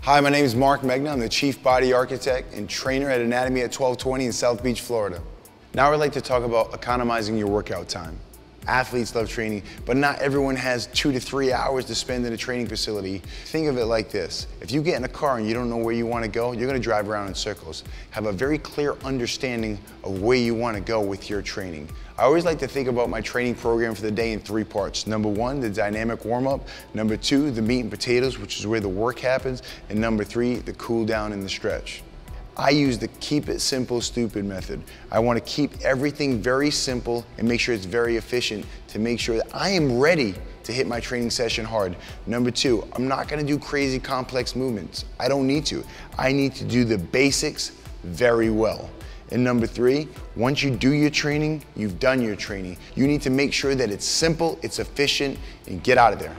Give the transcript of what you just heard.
Hi, my name is Marc Megna. I'm the Chief Body Architect and Trainer at Anatomy at 1220 in South Beach, Florida. Now I'd like to talk about economizing your workout time. Athletes love training, but not everyone has 2 to 3 hours to spend in a training facility. Think of it like this. If you get in a car and you don't know where you want to go, you're going to drive around in circles. Have a very clear understanding of where you want to go with your training. I always like to think about my training program for the day in 3 parts. Number 1, the dynamic warm-up. Number 2, the meat and potatoes, which is where the work happens. And number 3, the cool down and the stretch. I use the keep it simple, stupid method. I want to keep everything very simple and make sure it's very efficient to make sure that I am ready to hit my training session hard. Number 2, I'm not going to do crazy complex movements. I don't need to. I need to do the basics very well. And number 3, once you do your training, you've done your training. You need to make sure that it's simple, it's efficient, and get out of there.